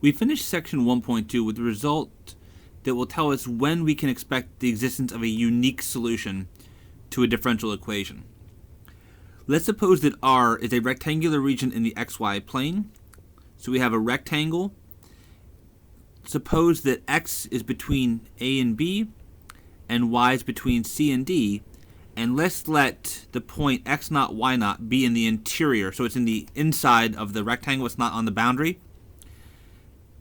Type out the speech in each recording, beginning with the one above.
We finished section 1.2 with the result that will tell us when we can expect the existence of a unique solution to a differential equation. Let's suppose that R is a rectangular region in the xy plane. So we have a rectangle. Suppose that x is between a and b, and y is between c and d, and let's let the point x0, y0 be in the interior, so it's in the inside of the rectangle, it's not on the boundary.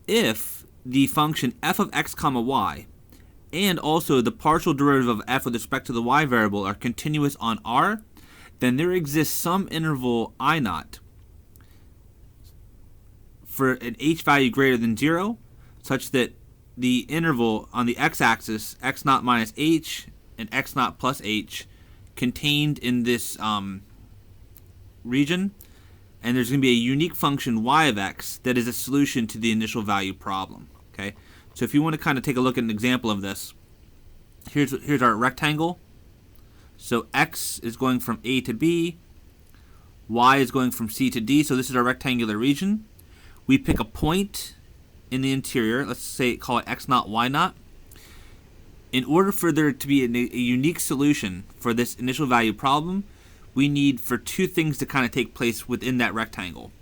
If the function f of x comma y and also the partial derivative of f with respect to the y variable are continuous on R, then there exists some interval I0 for an h value greater than 0, such that the interval on the x-axis, x0 minus h and x0 plus h, contained in this region, and there's going to be a unique function y of x that is a solution to the initial value problem. Okay, so if you want to kind of take a look at an example of this, here's our rectangle. So x is going from a to b, y is going from c to d, so this is our rectangular region. We pick a point in the interior, let's say call it x0, y0. In order for there to be a unique solution for this initial value problem, we need for two things to kind of take place within that rectangle.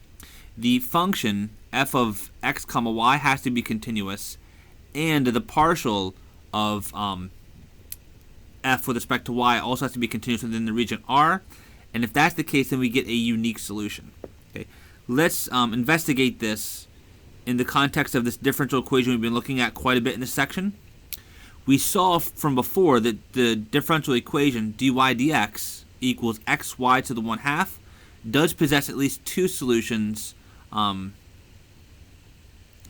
The function f of x comma y has to be continuous, and the partial of f with respect to y also has to be continuous within the region R, and if that's the case, then we get a unique solution. Okay, let's investigate this in the context of this differential equation we've been looking at quite a bit in this section. We saw from before that the differential equation dy dx equals xy to the 1/2 does possess at least two solutions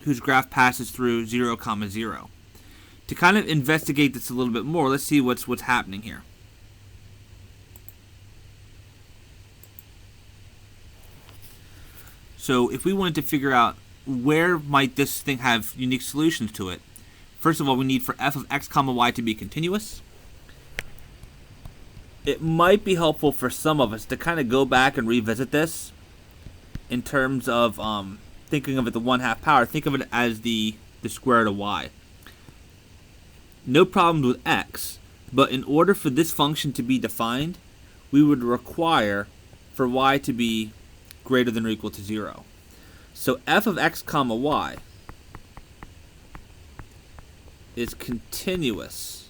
whose graph passes through 0, 0. To kind of investigate this a little bit more, let's see what's happening here. So if we wanted to figure out where might this thing have unique solutions to it, first of all, we need for f of x comma y to be continuous. It might be helpful for some of us to kind of go back and revisit this in terms of thinking of it the 1/2 power. Think of it as the square root of y. No problems with x, but in order for this function to be defined, we would require for y to be greater than or equal to 0. So f of x comma y is continuous.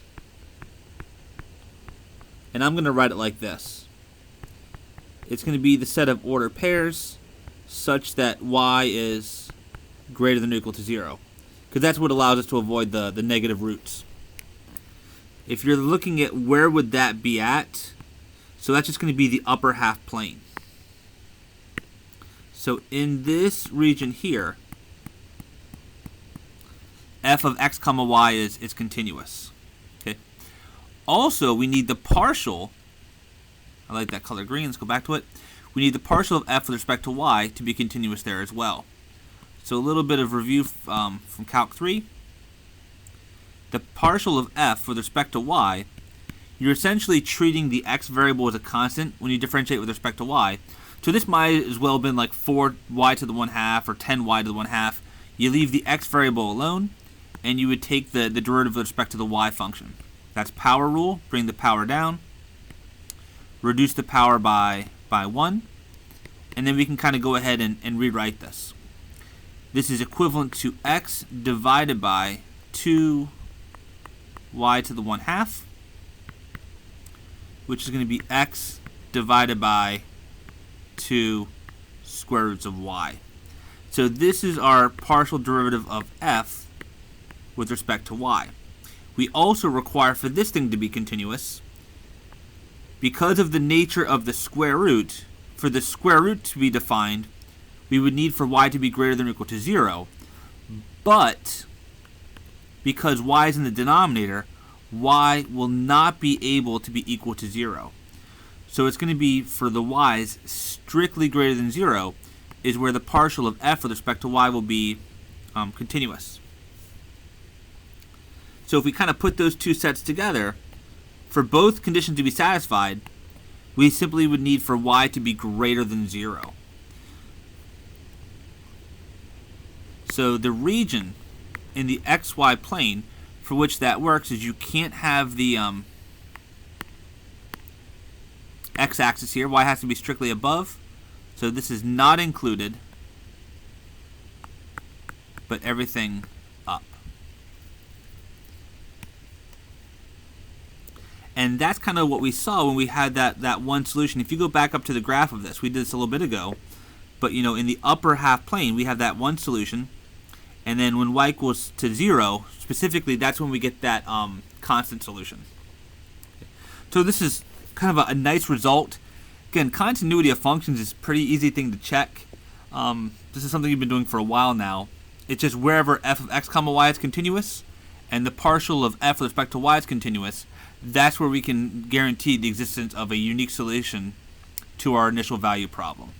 And I'm going to write it like this. It's going to be the set of ordered pairs such that y is greater than or equal to 0. Because that's what allows us to avoid the negative roots. If you're looking at where would that be at, so that's just going to be the upper half plane. So in this region here, f of x comma y is continuous. Okay. Also, we need the partial. I like that color green. Let's go back to it. We need the partial of f with respect to y to be continuous there as well. So a little bit of review from Calc 3. The partial of f with respect to y, you're essentially treating the x variable as a constant when you differentiate with respect to y. So this might as well have been like 4y to the 1/2 or 10y to the 1/2. You leave the x variable alone, and you would take the derivative with respect to the y function. That's power rule, bring the power down, reduce the power by 1, and then we can kind of go ahead and rewrite this. This is equivalent to x divided by 2y to the 1/2, which is going to be x divided by 2 square roots of y. So this is our partial derivative of f with respect to y. We also require for this thing to be continuous. Because of the nature of the square root, for the square root to be defined, we would need for y to be greater than or equal to 0. But because y is in the denominator, y will not be able to be equal to 0. So it's going to be for the y's strictly greater than 0 is where the partial of f with respect to y will be continuous. So if we kind of put those two sets together, for both conditions to be satisfied, we simply would need for y to be greater than 0. So the region in the xy plane for which that works is you can't have the x-axis here. Y has to be strictly above. So this is not included, but everything up. And that's kind of what we saw when we had that one solution. If you go back up to the graph of this, we did this a little bit ago, but in the upper half plane, we have that one solution, and then when y equals to 0, specifically, that's when we get that constant solution. So this is kind of a nice result. Again, continuity of functions is a pretty easy thing to check. This is something you've been doing for a while now. It's just wherever f of x comma y is continuous, and the partial of f with respect to y is continuous, that's where we can guarantee the existence of a unique solution to our initial value problem.